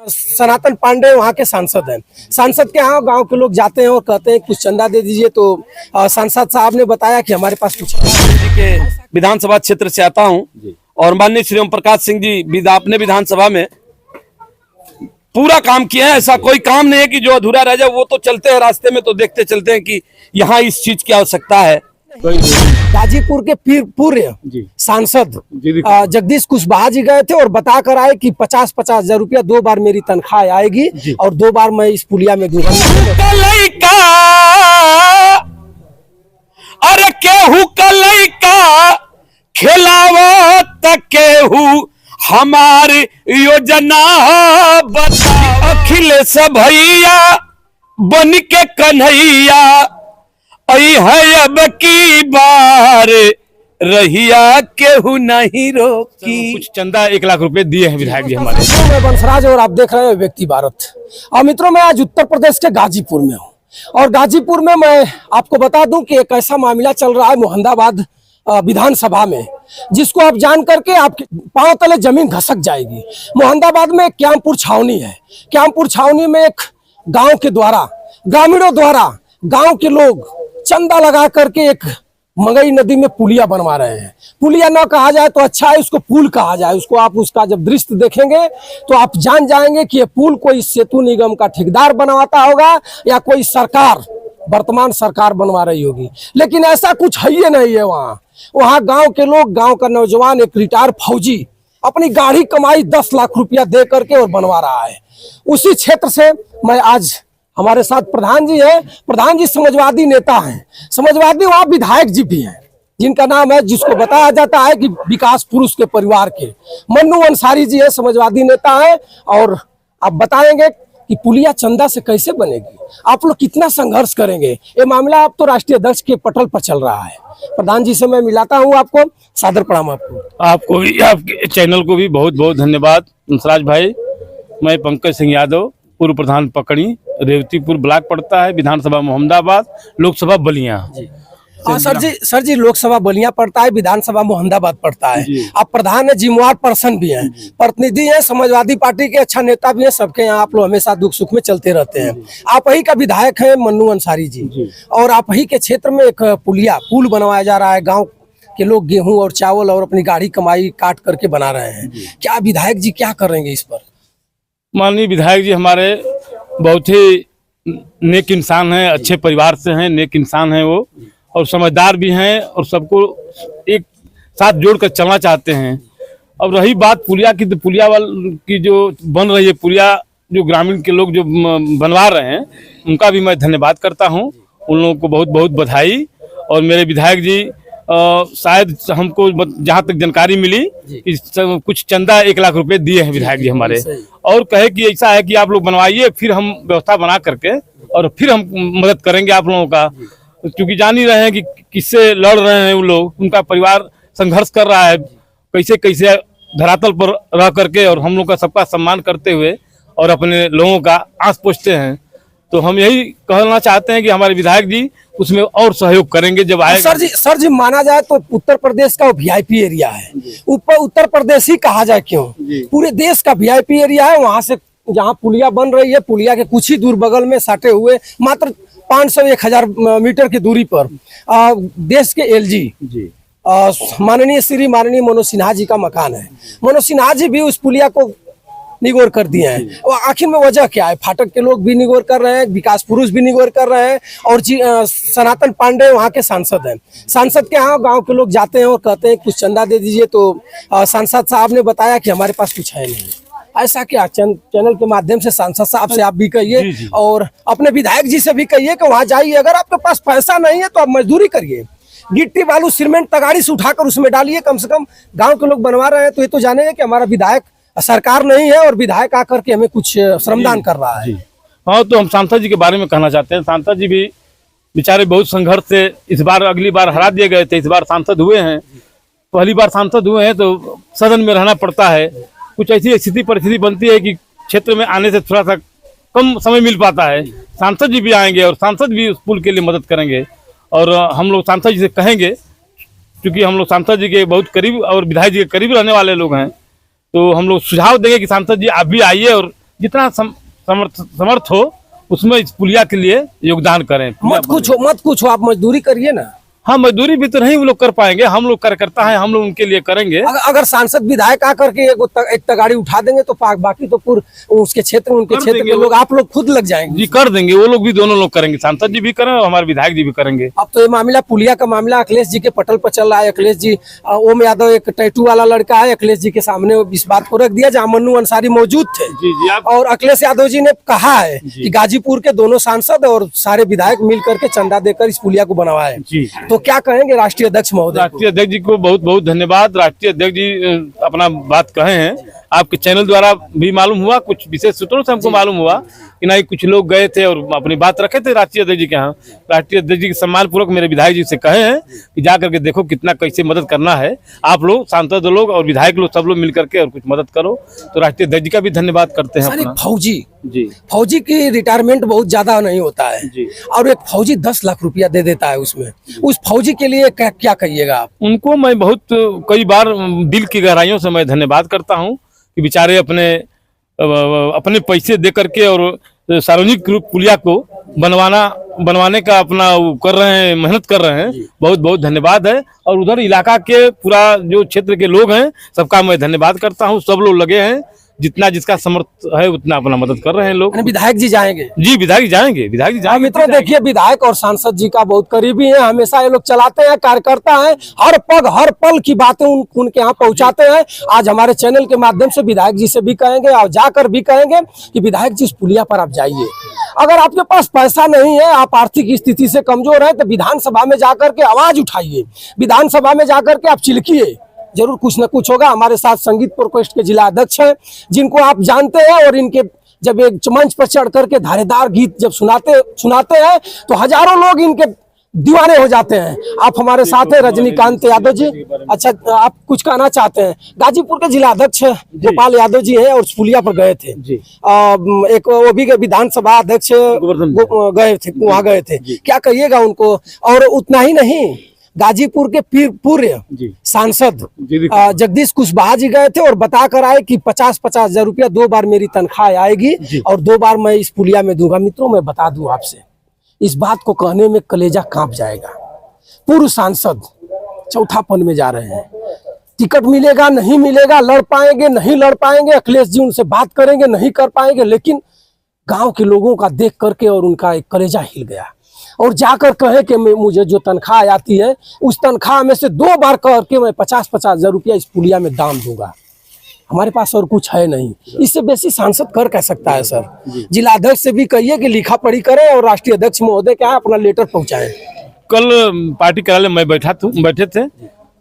सनातन पांडे वहाँ के सांसद हैं। सांसद के यहाँ गांव के लोग जाते हैं और कहते हैं कुछ चंदा दे दीजिए, तो सांसद साहब ने बताया कि हमारे पास कुछ के विधानसभा क्षेत्र से आता हूँ और माननीय श्री ओम प्रकाश सिंह जी अपने विधानसभा में पूरा काम किए हैं। ऐसा कोई काम नहीं है कि जो अधूरा रह जाए। वो तो चलते हैं रास्ते में तो देखते चलते हैं कि यहाँ इस चीज की आवश्यकता है। गाजीपुर के पूर्व सांसद जगदीश कुशवाहा जी गए थे और बता कर आए कि 50-50 हजार रुपया 2 बार मेरी तनख्वाह आएगी और 2 बार मैं इस पुलिया में अरे केहू कलैका खिलावत केहू हमारी योजना बता। अखिलेश भैया बन के कन्हैया आई है अब की बार रहिया केहू नहीं रोकी। कुछ चंदा 1 लाख रुपए दिए हैं विधायक जी हमारे। मैं बंसराज और आप देख रहे हैं व्यक्ति भारत। और मित्रों, मैं आज उत्तर प्रदेश के गाजीपुर में हूँ और गाजीपुर में मैं आपको बता दूं कि एक ऐसा मामला चल रहा है मोहम्मदाबाद विधानसभा में, जिसको आप जान करके आपके पांव तले जमीन घसक जाएगी। मोहम्मदाबाद में क्यामपुर छावनी है। क्यामपुर छावनी में एक गांव के द्वारा, ग्रामीणों द्वारा, गांव के लोग चंदा लगा करके एक मगई नदी में पुलिया बनवा रहे हैं। पुलिया ना कहा जाए तो अच्छा है, उसको पुल कहा जाए। उसको आप उसका जब दृश्य देखेंगे तो आप जान जाएंगे कि ये पुल कोई सेतु निगम का ठेकेदार बनवाता होगा या कोई सरकार, वर्तमान सरकार बनवा रही होगी। लेकिन ऐसा कुछ है ही नहीं है। वहाँ गांव के लोग, गांव का नौजवान, एक रिटायर फौजी अपनी गाढ़ी कमाई 10 लाख रुपया दे करके और बनवा रहा है। उसी क्षेत्र से मैं आज, हमारे साथ प्रधान जी है। प्रधान जी समाजवादी नेता हैं, समाजवादी वहाँ विधायक जी भी हैं, जिनका नाम है, जिसको बताया जाता है कि विकास पुरुष के परिवार के मन्नू अंसारी जी है, समाजवादी नेता है। और आप बताएंगे कि पुलिया चंदा से कैसे बनेगी, आप लोग कितना संघर्ष करेंगे। ये मामला आप तो राष्ट्रीय अध्यक्ष के पटल पर चल रहा है। प्रधान जी से मैं मिलाता हूँ आपको। सादर प्रणाम आपको भी, आपके चैनल को भी बहुत बहुत धन्यवाद। अंसराज भाई, मैं पंकज सिंह यादव, पूर्व प्रधान पकड़ी, रेवतीपुर ब्लॉक पड़ता है, विधानसभा मोहम्मदाबाद, लोकसभा बलिया। सर जी लोकसभा बलिया पड़ता है, विधानसभा मोहम्मदाबाद पड़ता है। आप प्रधान है, जिम्मेवार पर्सन भी हैं, प्रतिनिधि हैं, समाजवादी पार्टी के अच्छा नेता भी हैं। सबके यहाँ आप लोग हमेशा दुख सुख में चलते रहते हैं। आप ही का विधायक है मन्नू अंसारी जी, और आप ही के क्षेत्र में एक पुल बनवाया जा रहा है। गाँव के लोग गेहूं और चावल और अपनी गाढ़ी कमाई काट करके बना रहे हैं। क्या विधायक जी क्या करेंगे इस पर? माननीय विधायक जी हमारे बहुत ही नेक इंसान हैं, अच्छे परिवार से हैं, नेक इंसान हैं वो, और समझदार भी हैं और सबको एक साथ जोड़कर चलना चाहते हैं। अब रही बात पुलिया की, तो पुलिया की जो बन रही है, पुलिया जो ग्रामीण के लोग जो बनवा रहे हैं, उनका भी मैं धन्यवाद करता हूं। उन लोगों को बहुत बहुत बधाई। और मेरे विधायक जी शायद हमको जहाँ तक जानकारी मिली कि कुछ चंदा 1 लाख रुपए दिए हैं विधायक जी हमारे, और कहे कि ऐसा है कि आप लोग बनवाइए, फिर हम व्यवस्था बना करके और फिर हम मदद करेंगे आप लोगों का। क्योंकि जान ही रहे हैं कि किससे लड़ रहे हैं वो लोग, उनका परिवार संघर्ष कर रहा है कैसे कैसे धरातल पर रह करके, और हम लोग का सबका सम्मान करते हुए और अपने लोगों का आस पोसते हैं। तो हम यही कहना चाहते हैं कि हमारे विधायक जी उसमें और सहयोग करेंगे जब आए। सर जी माना जाए तो उत्तर प्रदेश का VIP एरिया है। उत्तर प्रदेश ही कहा जाए क्यों, पूरे देश का VIP एरिया है। वहां से जहाँ पुलिया बन रही है, पुलिया के कुछ ही दूर बगल में सटे हुए मात्र 500-1000 मीटर की दूरी पर देश के LG माननीय मनोज सिन्हा जी का मकान है। मनोज सिन्हा जी भी उस पुलिया को निगोर कर दिए हैं। और आखिर में वजह क्या है? फाटक के लोग भी निगोर कर रहे हैं, विकास पुरुष भी निगोर कर रहे हैं, और सनातन पांडे वहाँ के सांसद हैं। सांसद के यहाँ गांव के लोग जाते हैं और कहते हैं कुछ चंदा दे दीजिए, तो सांसद साहब ने बताया कि हमारे पास कुछ है नहीं। ऐसा क्या? चैनल के माध्यम से सांसद साहब से आप भी कहिए और अपने विधायक जी से भी कहिए कि वहाँ जाइए। अगर आपके पास पैसा नहीं है तो आप मजदूरी करिए, गिट्टी बालू सीमेंट तगाड़ी से उठाकर उसमें डालिए। कम से कम गाँव के लोग बनवा रहे हैं तो ये तो जानेंगे कि हमारा विधायक सरकार नहीं है और विधायक आकर के हमें कुछ श्रमदान कर रहा है। हाँ, तो हम सांसद जी के बारे में कहना चाहते हैं। सांसद जी भी बेचारे बहुत संघर्ष से इस बार, अगली बार हरा दिए गए थे, इस बार सांसद हुए हैं। पहली बार सांसद हुए हैं तो सदन में रहना पड़ता है। कुछ ऐसी स्थिति परिस्थिति बनती है कि क्षेत्र में आने से थोड़ा सा कम समय मिल पाता है। सांसद जी भी आएंगे और सांसद भी उस पुल के लिए मदद करेंगे, और हम लोग सांसद जी से कहेंगे, क्योंकि हम लोग सांसद जी के बहुत करीब और विधायक जी के करीब रहने वाले लोग हैं, तो हम लोग सुझाव देंगे कि सांसद जी आप भी आइए और जितना समर्थ हो उसमें इस पुलिया के लिए योगदान करें। मत कुछ आप मजदूरी करिए ना। हाँ, मजदूरी भी तो नहीं वो लोग कर पाएंगे, हम लोग कार्यकर्ता हैं, हम लोग उनके लिए करेंगे। अगर सांसद विधायक आकर के एक तगाड़ी उठा देंगे तो बाकी तो पूरे उसके क्षेत्र उनके क्षेत्र के लोग आप लोग खुद लग जाएंगे। जी कर देंगे, वो लोग भी, दोनों लोग करेंगे, सांसद जी भी करें और हमारे विधायक जी भी करेंगे। अब तो ये मामला पुलिया का मामला अखिलेश जी के पटल पर चल रहा है। अखिलेश जी, ओम यादव एक टैटू वाला लड़का है, अखिलेश जी के सामने इस बात को रख दिया जहाँ मन्नू अंसारी मौजूद थे। जी आप और अखिलेश यादव जी ने कहा है कि गाजीपुर के दोनों सांसद और सारे विधायक मिल करके चंदा देकर इस पुलिया को बनवाए। तो क्या कहेंगे राष्ट्रीय अध्यक्ष महोदय? राष्ट्रीय अध्यक्ष जी को बहुत बहुत धन्यवाद। राष्ट्रीय अध्यक्ष जी अपना बात कहे हैं, आपके चैनल द्वारा भी मालूम हुआ, कुछ विशेष सूत्रों से हमको मालूम हुआ कि नहीं कुछ लोग गए थे और अपनी बात रखे थे राष्ट्रीय अध्यक्ष जी के यहाँ। राष्ट्रीय अध्यक्ष जी के सम्मान पूर्वक मेरे विधायक जी से कहे हैं कि जा करके देखो कितना कैसे मदद करना है, आप लोग सांसद लोग और विधायक लोग सब लोग मिल करके और कुछ मदद करो। तो राष्ट्रीय अध्यक्ष जी का भी धन्यवाद करते हैं। अपना फौजी की रिटायरमेंट बहुत ज्यादा नहीं होता है और एक फौजी 10 लाख रुपया दे देता है उसमें। उस फौजी के लिए क्या कहिएगा आप? उनको मैं बहुत कई बार दिल की गहराइयों से मैं धन्यवाद करता हूँ कि बेचारे अपने पैसे दे करके और सार्वजनिक पुलिया को बनवाने का अपना कर रहे हैं, मेहनत कर रहे हैं। बहुत बहुत धन्यवाद है। और उधर इलाका के पूरा जो क्षेत्र के लोग हैं सबका मैं धन्यवाद करता हूँ। सब लोग लगे हैं, जितना जिसका समर्थ है उतना अपना मदद कर रहे हैं लोग। विधायक जी जाएंगे? जी विधायक जाएंगे, विधायक जी जाएंगे। मित्रों देखिए, विधायक और सांसद जी का बहुत करीबी है, हमेशा ये लोग चलाते हैं, कार्यकर्ता हैं, हर पग हर पल की बातें उनके यहाँ पहुंचाते हैं। आज हमारे चैनल के माध्यम से विधायक जी से भी कहेंगे और जाकर भी कहेंगे कि विधायक जी इस पुलिया पर आप जाइए। अगर आपके पास पैसा नहीं है, आप आर्थिक स्थिति से कमजोर है, तो विधानसभा में जाकर के आवाज उठाइए, विधानसभा में जाकर के आप चिल्किए, जरूर कुछ न कुछ होगा। हमारे साथ संगीत प्रकोष्ठ के जिला अध्यक्ष हैं जिनको आप जानते हैं और इनके जब एक मंच पर चढ़ करके धारेदार गीत जब सुनाते हैं तो हजारों लोग इनके दीवाने हो जाते हैं। आप हमारे साथ हैं रजनीकांत यादव जी। अच्छा, आप कुछ कहना चाहते हैं? गाजीपुर के जिला अध्यक्ष गोपाल यादव जी हैं और पुलिया पर गए थे। एक वो भी विधानसभा अध्यक्ष गए थे, वहाँ गए थे, क्या कहिएगा उनको? और उतना ही नहीं, गाजीपुर के पूर्व सांसद जगदीश कुशवाहा जी गए थे और बता कर आए कि 50-50 हजार रुपया 2 बार मेरी तनख्वाह आएगी और 2 बार मैं इस पुलिया में दूंगा। मित्रों मैं बता दूं आपसे, इस बात को कहने में कलेजा कांप जाएगा। पूर्व सांसद चौथापन में जा रहे हैं, टिकट मिलेगा नहीं मिलेगा, लड़ पाएंगे नहीं लड़ पाएंगे, अखिलेश जी उनसे बात करेंगे नहीं कर पाएंगे, लेकिन गांव के लोगों का देख करके और उनका एक कलेजा हिल गया और जाकर कहे कि मुझे जो तनख्वाह आती है उस तनख्वाह में से 2 बार करके मैं 50-50 हजार रुपया इस पुलिया में दान दूंगा। हमारे पास और कुछ है नहीं, इससे बेसी सांसद कर कह सकता है सर। जिला अध्यक्ष से भी कहिए कि लिखा पढ़ी करें और राष्ट्रीय अध्यक्ष महोदय क्या है अपना लेटर पहुंचाएं। कल पार्टी कार्यालय में बैठे थे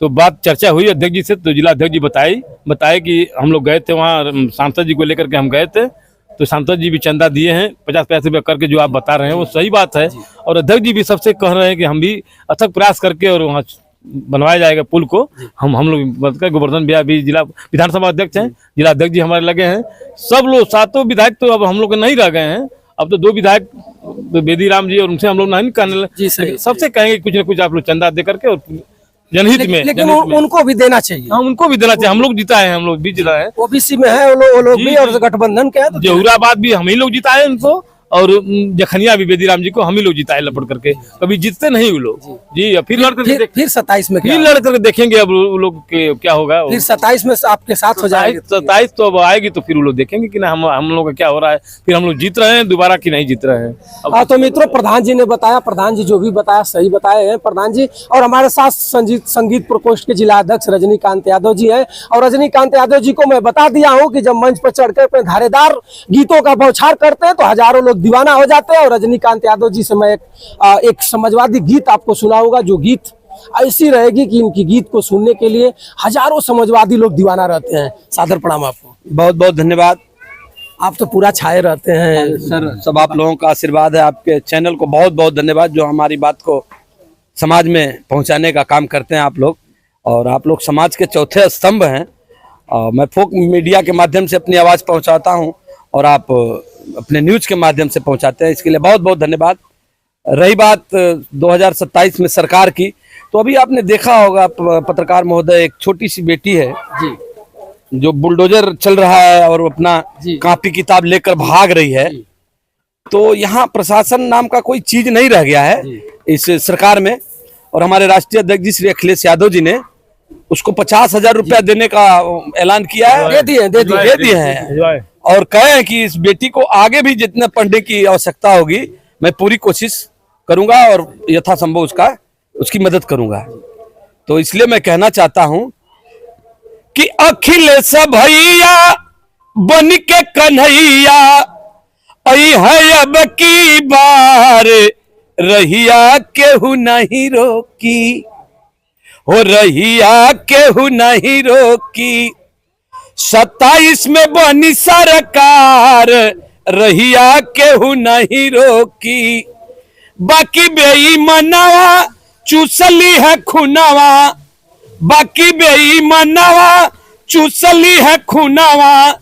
तो बात चर्चा हुई अध्यक्ष जी से, तो जिला अध्यक्ष जी बताए कि हम लोग गए थे वहाँ, सांसद जी को लेकर के हम गए थे, तो सांसद जी भी चंदा दिए हैं 50 रुपया करके। जो आप बता रहे हैं वो सही बात है और अध्यक्ष जी भी सबसे कह रहे हैं कि हम भी अथक प्रयास करके और वहाँ बनवाया जाएगा पुल को। हम लोग मदद कर, गोवर्धन भैया भी जिला विधानसभा अध्यक्ष हैं, जिला अध्यक्ष जी हमारे लगे हैं, सब लोग 7 विधायक तो अब हम लोग नहीं रह गए हैं। अब तो 2 विधायक तो बेदीराम जी और उनसे हम लोग नहीं कहने, सबसे कहेंगे कुछ न कुछ आप लोग चंदा दे करके और जनहित में। लेकिन उनको भी देना चाहिए। हाँ, उनको भी देना चाहिए। हम लोग जिताए हैं, हम लोग भी जिताए हैं, ओबीसी में है वो लोग भी और गठबंधन के हैं। जहुराबाद भी हम ही लोग जिताए उनको और जखनिया भी बेदीराम जी को हम ही लोग जिताए लपट करके, कभी जीतते नहीं वो लोग जी। फिर लड़ करके फिर 27 में फिर लड़ करके देखेंगे अब वो लोग के क्या होगा। फिर 27 में आपके साथ हो जाएगा। 27 तो अब आएगी तो फिर वो लोग देखेंगे कि ना हम लोग का क्या हो रहा है, फिर हम लोग जीत रहे हैं दोबारा कि नहीं जीत रहे हैं। हाँ, तो मित्रों प्रधान जी ने बताया, प्रधान जी जो भी बताया सही बताए हैं प्रधान जी। और हमारे साथ संगीत प्रकोष्ठ के जिला अध्यक्ष रजनीकांत यादव जी हैं और रजनीकांत यादव जी को मैं बता दिया हूँ कि जब मंच पर चढ़कर अपने धारेदार गीतों का बौछार करते हैं तो हजारों लोग दीवाना हो जाते हैं। और रजनीकांत यादव जी से मैं एक समाजवादी गीत आपको सुनाऊंगा, जो गीत ऐसी रहेगी कि इनकी गीत को सुनने के लिए हजारों समाजवादी लोग दीवाना रहते हैं। सादर प्रणाम आपको। बहुत बहुत धन्यवाद। आप तो पूरा छाए रहते हैं सर, सब आप लोगों का आशीर्वाद है। आपके चैनल को बहुत बहुत धन्यवाद जो हमारी बात को समाज में पहुंचाने का काम करते हैं आप लोग, और आप लोग समाज के चौथे स्तंभ हैं। मैं फोक मीडिया के माध्यम से अपनी आवाज़ पहुंचाता हूं और आप अपने न्यूज़ के माध्यम से पहुंचाते हैं, इसके लिए बहुत बहुत धन्यवाद। रही बात 2027 में सरकार की, तो अभी आपने देखा होगा पत्रकार महोदय, एक छोटी सी बेटी है जी, जो बुलडोजर चल रहा है और अपना जी। कॉपी किताब लेकर भाग रही है, तो यहाँ प्रशासन नाम का कोई चीज नहीं रह गया है इस सरकार में। और हमारे राष्ट्रीय अध्यक्ष जी श्री अखिलेश यादव जी ने उसको 50,000 रुपया देने का ऐलान किया है, दे दिए हैं और कहे हैं कि इस बेटी को आगे भी जितना पढ़ने की आवश्यकता होगी मैं पूरी कोशिश करूंगा और यथासंभव उसकी मदद करूंगा। तो इसलिए मैं कहना चाहता हूं कि अखिलेश भैया बन के कन्हैया आई है अब की बार, रहिया केहू नहीं रोकी, हो रहिया केहू नहीं रोकी। 27 में बनी सरकार, रहिया केहू नहीं रोकी। बाकी बेईमानवा चूसली है खुनावा, बाकी बेईमानवा चूसली है खुनावा।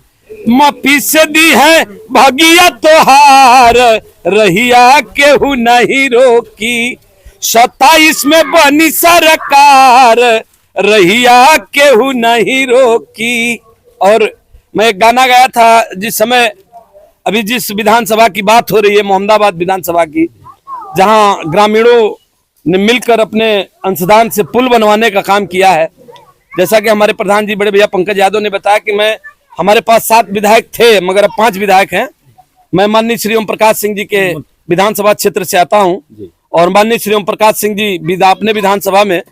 माफी से दी है भगिया तोहार, रहिया केहू नहीं रोकी। 27 में बनी सरकार, रहिया केहू नहीं रोकी। और मैं एक गाना गाया था जिस समय अभी जिस विधानसभा की बात हो रही है, मोहम्मदाबाद विधानसभा की, जहां ग्रामीणों ने मिलकर अपने अंशदान से पुल बनवाने का काम किया है। जैसा कि हमारे प्रधान जी बड़े भैया पंकज यादव ने बताया कि हमारे पास 7 विधायक थे मगर अब 5 विधायक हैं। मैं माननीय श्री ओम प्रकाश सिंह जी के विधानसभा क्षेत्र से आता हूं और माननीय श्री ओम प्रकाश सिंह जी अपने विधानसभा में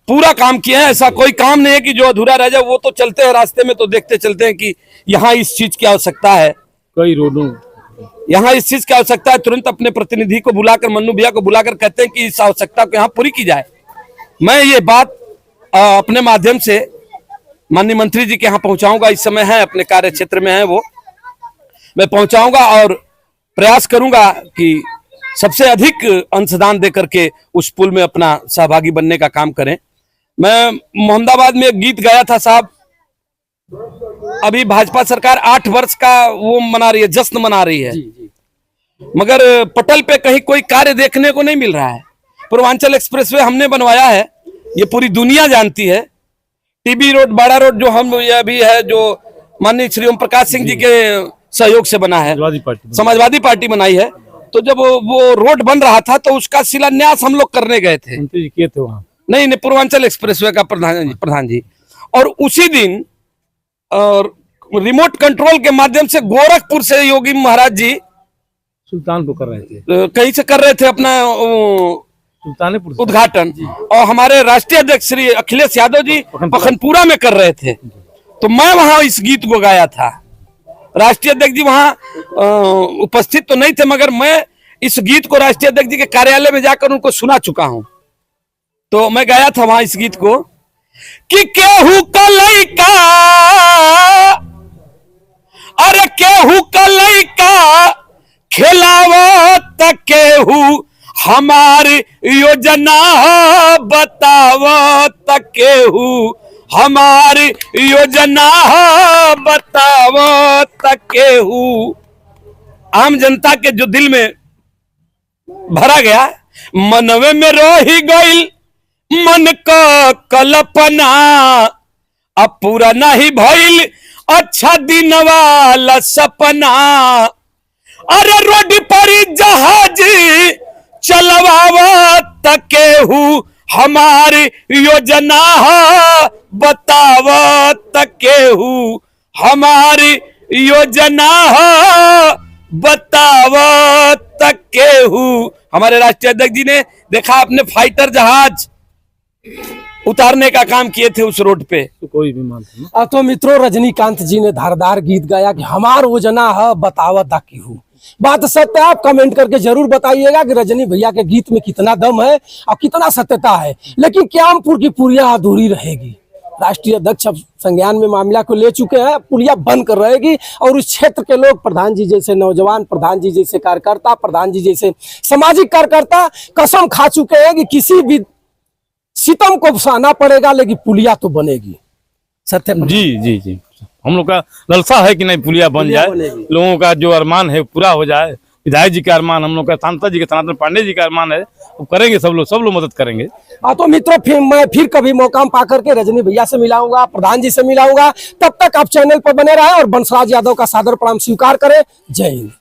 पूरा काम किए हैं। ऐसा कोई काम नहीं है कि जो अधूरा रह जाए। वो तो चलते हैं रास्ते में तो देखते चलते हैं कि यहाँ इस चीज की आवश्यकता है, कई रोडों यहाँ इस चीज की आवश्यकता है, तुरंत अपने प्रतिनिधि को बुलाकर, मन्नू भैया को बुलाकर कहते हैं कि इस आवश्यकता को यहाँ पूरी की जाए। मैं ये बात अपने माध्यम से माननीय मंत्री जी के यहाँ पहुंचाऊंगा। इस समय है अपने कार्य क्षेत्र में है, वो मैं पहुंचाऊंगा और प्रयास करूंगा कि सबसे अधिक अंशदान दे करके उस पुल में अपना सहभागी बनने का काम करें। मैं मोहम्मदाबाद में एक गीत गाया था साहब, अभी भाजपा सरकार 8 वर्ष का वो मना रही है, जश्न मना रही है, मगर पटल पे कहीं कोई कार्य देखने को नहीं मिल रहा है। पूर्वांचल एक्सप्रेसवे हमने बनवाया है, ये पूरी दुनिया जानती है। टीबी रोड, बाड़ा रोड जो हम ये अभी है, जो माननीय श्री ओम प्रकाश सिंह जी के सहयोग से बना है, समाजवादी पार्टी बनाई है। तो जब वो रोड बन रहा था तो उसका शिलान्यास हम लोग करने गए थे। किए थे वहाँ? नहीं, पूर्वांचल एक्सप्रेसवे का प्रधान जी। और उसी दिन और रिमोट कंट्रोल के माध्यम से गोरखपुर से योगी महाराज जी सुल्तानपुर कर रहे थे, कहीं से कर रहे थे अपना सुल्तानपुर उद्घाटन, और हमारे राष्ट्रीय अध्यक्ष श्री अखिलेश यादव जी पखनपुरा में कर रहे थे। तो मैं वहां इस गीत को गाया था। राष्ट्रीय अध्यक्ष जी वहां उपस्थित तो नहीं थे, मगर मैं इस गीत को राष्ट्रीय अध्यक्ष जी के कार्यालय में जाकर उनको सुना चुका हूं। तो मैं गाया था वहां इस गीत को कि केहू का लइका, अरे केहू का लइका खिलावत, केहू हमारी योजना बतावत, केहू हमारी योजना बतावत, केहू। आम जनता के जो दिल में भरा गया, मनवे में रही गई मन का कल्पना, अब पूरा नहीं भइल अच्छा दिन वाला सपना। अरे रोड पर जहाज चलवावत, केहू हमारी योजना बतावत, केहू हमारी योजना बतावत, केहू। हमारे राष्ट्रीय अध्यक्ष जी ने देखा अपने फाइटर जहाज उतारने का काम किए थे उस रोड पे। तो कोई भी मानता तो मित्रों, रजनीकांत जी ने धारदार गीत गाया कि हमार योजना है बतावत केहू। बात सत्य, आप कमेंट करके जरूर बताइएगा कि रजनी भैया के गीत में कितना दम है और कितना सत्यता है। लेकिन क्यामपुर की पुलिया अधूरी रहेगी। राष्ट्रीय अध्यक्ष अब संज्ञान में मामला को ले चुके हैं, पुलिया बंद कर रहेगी और उस क्षेत्र के लोग, प्रधान जी जैसे नौजवान, प्रधान जी जैसे कार्यकर्ता, प्रधान जी जैसे सामाजिक कार्यकर्ता कसम खा चुके हैं कि किसी भी सितम को सहना पड़ेगा लेकिन पुलिया तो बनेगी। सत्य जी जी जी, हम लोग का ललसा है कि नहीं पुलिया बन जाए, लोगों का जो अरमान है पूरा हो जाए। विधायक जी का अरमान, हम लोग का सांसद जी का सनातन पांडे जी का अरमान है, वो करेंगे, सब लोग मदद करेंगे। तो मित्रों फिर कभी मौका पा करके रजनी भैया से मिलाऊंगा, प्रधान जी से मिलाऊंगा। तब तक आप चैनल पर बने रहें और बंसराज यादव का सादर प्रणाम स्वीकार करें। जय हिंद।